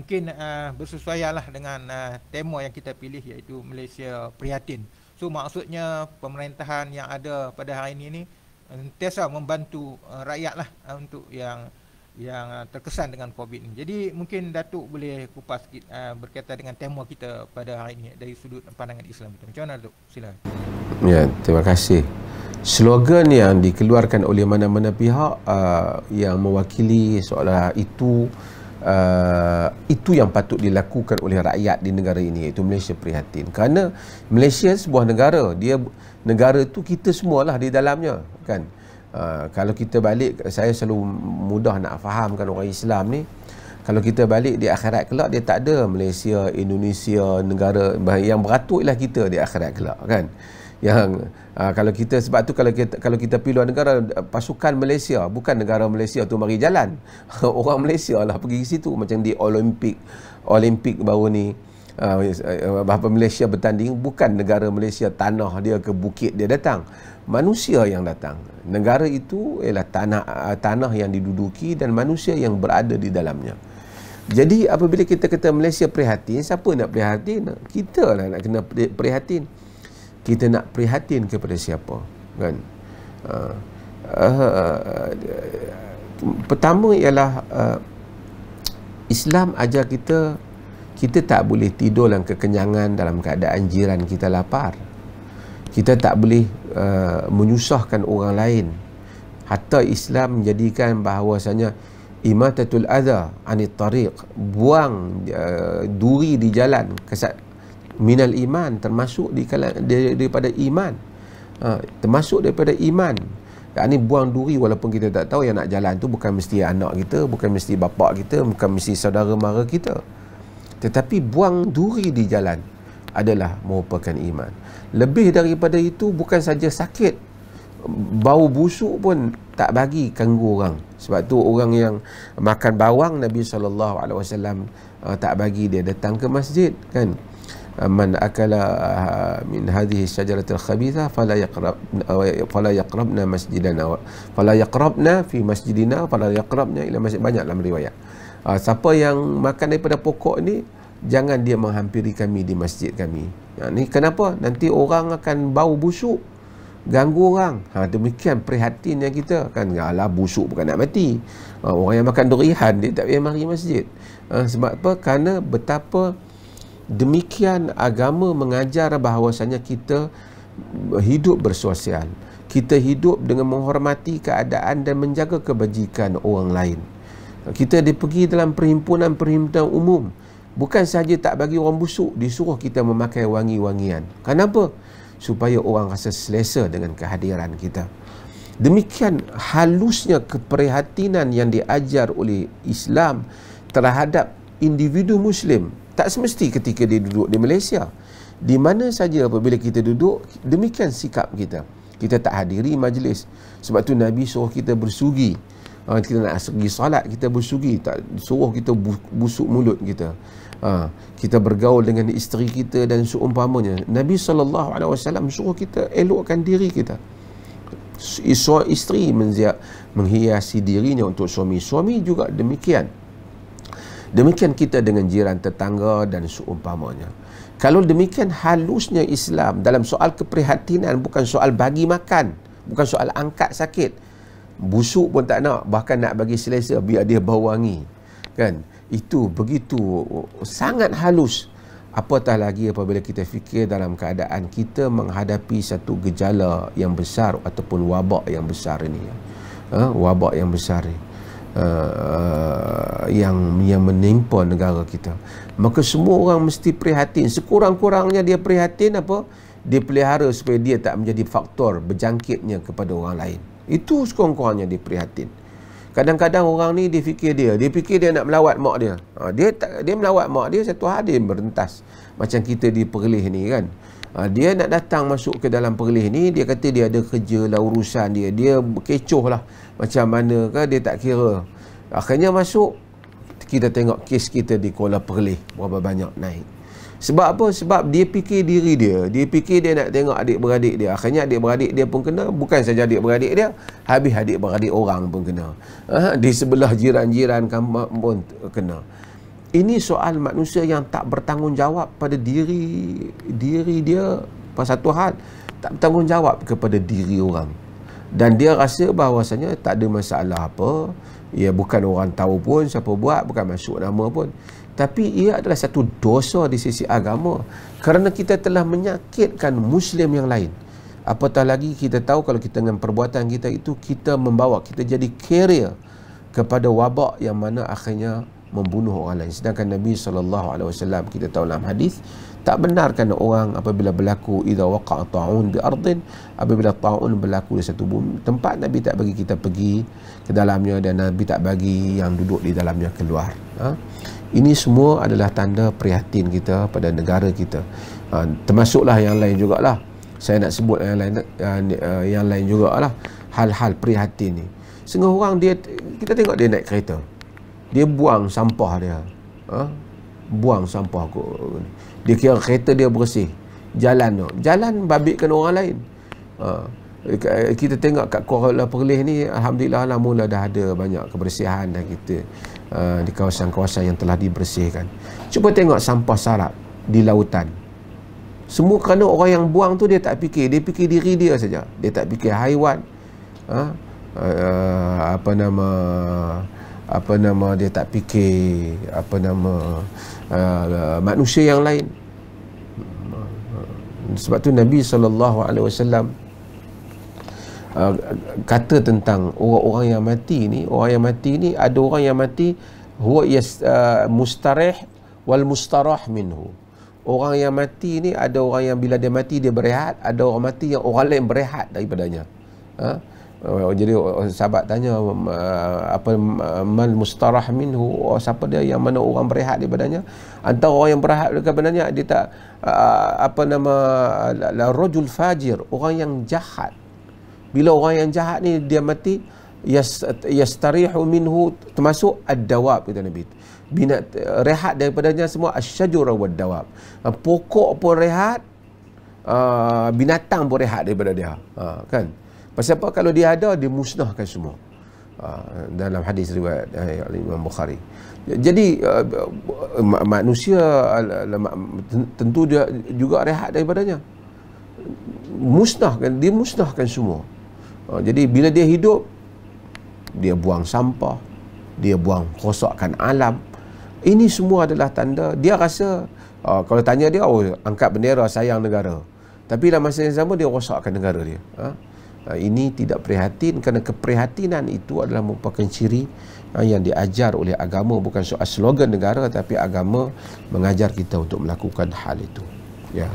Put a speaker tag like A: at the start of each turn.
A: mungkin bersesuaianlah dengan tema yang kita pilih, iaitu Malaysia Prihatin. So maksudnya pemerintahan yang ada pada hari ini sentiasa membantu rakyat lah untuk yang terkesan dengan COVID ini. Jadi mungkin Datuk boleh kupas sikit berkaitan dengan tema kita pada hari ini dari sudut pandangan Islam itu. Macam mana Datuk? Silakan.
B: Ya, terima kasih. Slogan yang dikeluarkan oleh mana-mana pihak yang mewakili seolah itu yang patut dilakukan oleh rakyat di negara ini, iaitu Malaysia Prihatin. Kerana Malaysia sebuah negara, negara itu kita semualah di dalamnya, kan. Kalau kita balik, saya selalu mudah nak fahamkan orang Islam ni, kalau kita balik di akhirat kelak, dia tak ada Malaysia, Indonesia, negara yang beratur ialah kita di akhirat kelak, kan. Yang kalau kita, sebab tu kalau kita pilih negara, pasukan Malaysia, bukan negara Malaysia tu mari jalan. Orang Malaysia lah pergi ke situ, macam di Olimpik baru ni, bahawa Malaysia bertanding, bukan negara Malaysia tanah dia ke bukit dia datang, manusia yang datang. Negara itu ialah tanah yang diduduki dan manusia yang berada di dalamnya. Jadi apabila kita kata Malaysia prihatin, siapa nak prihatin? Kita lah nak kena prihatin. Kita nak prihatin kepada siapa, kan? Pertama ialah Islam ajar kita tak boleh tidur dalam kekenyangan dalam keadaan jiran kita lapar. Kita tak boleh menyusahkan orang lain. Hatta Islam menjadikan bahawasanya imatatul adha anit tariq, buang duri di jalan, minal iman, termasuk daripada iman, termasuk daripada iman. Ini buang duri, walaupun kita tak tahu yang nak jalan tu bukan mesti anak kita, bukan mesti bapa kita, bukan mesti saudara mara kita, tetapi buang duri di jalan adalah merupakan iman. Lebih daripada itu, bukan saja sakit, bau busuk pun tak bagi ganggu orang. Sebab tu orang yang makan bawang, Nabi SAW tak bagi dia datang ke masjid, kan. Man akala min hadhihi syajaratil khabitha fala yaqrabna masjidana fala yaqrabna fi masjidina fala yaqrabna ila masjid. Banyak dalam riwayat. Siapa yang makan daripada pokok ni, jangan dia menghampiri kami di masjid kami. Ni kenapa? Nanti orang akan bau busuk, ganggu orang. Demikian prihatinnya kita, kan. Alah, busuk bukan nak mati. Orang yang makan durian dia tak payah mari masjid. Sebab apa? Kerana betapa demikian agama mengajar bahawasanya kita hidup bersosial, kita hidup dengan menghormati keadaan dan menjaga kebajikan orang lain. Kita pergi dalam perhimpunan umum, bukan sahaja tak bagi orang busuk, disuruh kita memakai wangi-wangian. Kenapa? Supaya orang rasa selesa dengan kehadiran kita. Demikian halusnya keprihatinan yang diajar oleh Islam terhadap individu Muslim. Tak semesti ketika dia duduk di Malaysia, di mana saja apabila kita duduk, demikian sikap kita. Kita tak hadiri majlis. Sebab tu Nabi suruh kita bersugi. Kita nak pergi solat, kita bersugi. Tak suruh kita busuk mulut kita. Kita bergaul dengan isteri kita dan seumpamanya. Nabi SAW suruh kita elokkan diri kita. Isteri menghiasi dirinya untuk suami, suami juga demikian. Demikian kita dengan jiran, tetangga dan seumpamanya. Kalau demikian halusnya Islam dalam soal keprihatinan, bukan soal bagi makan, bukan soal angkat sakit, busuk pun tak nak, bahkan nak bagi selesa biar dia bau wangi, kan. Itu begitu sangat halus. Apatah lagi apabila kita fikir dalam keadaan kita menghadapi satu gejala yang besar ataupun wabak yang besar ini, wabak yang besar ini, yang menimpa negara kita. Maka semua orang mesti prihatin. Sekurang-kurangnya dia prihatin apa? Dia pelihara supaya dia tak menjadi faktor berjangkitnya kepada orang lain. Itu sekurang-kurangnya dia prihatin. Kadang-kadang orang ni dia fikir dia nak melawat mak dia. Dia melawat mak dia, satu hari dia merentas. Macam kita di Perlis ni, kan. Dia nak datang masuk ke dalam Perlis ni, dia kata dia ada kerja lah, urusan dia kecoh lah macam mana ke, dia tak kira. Akhirnya masuk, kita tengok kes kita di Kuala Perlis berapa banyak naik. Sebab apa? Sebab dia fikir diri dia fikir dia nak tengok adik-beradik dia. Akhirnya adik-beradik dia pun kena. Bukan saja adik-beradik dia, habis adik-beradik orang pun kena. Di sebelah jiran-jiran kampung pun kena. Ini soal manusia yang tak bertanggungjawab pada diri dia, pada satu hal tak bertanggungjawab kepada diri orang, dan dia rasa bahawasanya tak ada masalah apa, ia bukan orang tahu pun siapa buat, bukan masuk nama pun, tapi ia adalah satu dosa di sisi agama kerana kita telah menyakitkan Muslim yang lain. Apatah lagi kita tahu kalau kita dengan perbuatan kita itu kita membawa, kita jadi carrier kepada wabak yang mana akhirnya membunuh orang lain. Sedangkan Nabi SAW, kita tahu dalam hadis, tak benarkan orang apabila berlaku idza waqa'a ta'un bi ardin, apabila ta'un berlaku di satu bumi, tempat Nabi tak bagi kita pergi ke dalamnya dan Nabi tak bagi yang duduk di dalamnya keluar. Ini semua adalah tanda prihatin kita pada negara kita. Termasuklah yang lain jugalah. Saya nak sebut yang lain jugalah hal-hal prihatin ni. Setengah orang kita tengok dia naik kereta, dia buang sampah dia, buang sampah dia kira kereta dia bersih, jalan babitkan orang lain. Kita tengok kat Kuala Perlis ni, alhamdulillah lah, mula dah ada banyak kebersihan dah kita di kawasan-kawasan yang telah dibersihkan. Cuba tengok sampah sarap di lautan, semua kerana orang yang buang tu dia tak fikir, dia fikir diri dia saja, dia tak fikir haiwan, dia tak fikir manusia yang lain. Sebab tu Nabi SAW kata tentang orang yang mati ni, ada orang yang mati huwa mustarih wal mustarah minhu. Orang yang mati ni, ada orang yang bila dia mati dia berehat, ada orang mati yang orang lain berehat daripadanya. Jadi sahabat tanya, apa mal mustarah minhu, siapa dia yang mana orang berehat daripadanya? Antara orang yang berehat daripadanya, dia tak rajul fajir, orang yang jahat. Bila orang yang jahat ni dia mati, yastarihu minhu, termasuk ad-dawab, kata Nabi, rehat daripadanya semua, asyajura wad dawab, pokok pun rehat, binatang pun rehat daripada dia, kan? Pasal apa? Kalau dia ada, dia musnahkan semua. Dalam hadis riwayat Imam Bukhari. Jadi manusia tentu dia juga rehat daripadanya, dia musnahkan semua. Jadi bila dia hidup, dia buang sampah, dia buang rosakkan alam. Ini semua adalah tanda dia rasa, kalau tanya dia, angkat bendera sayang negara, tapi dalam masa yang sama dia rosakkan negara dia. Ini tidak prihatin, kerana keprihatinan itu adalah merupakan ciri yang diajar oleh agama. Bukan soal slogan negara, tapi agama mengajar kita untuk melakukan hal itu, ya.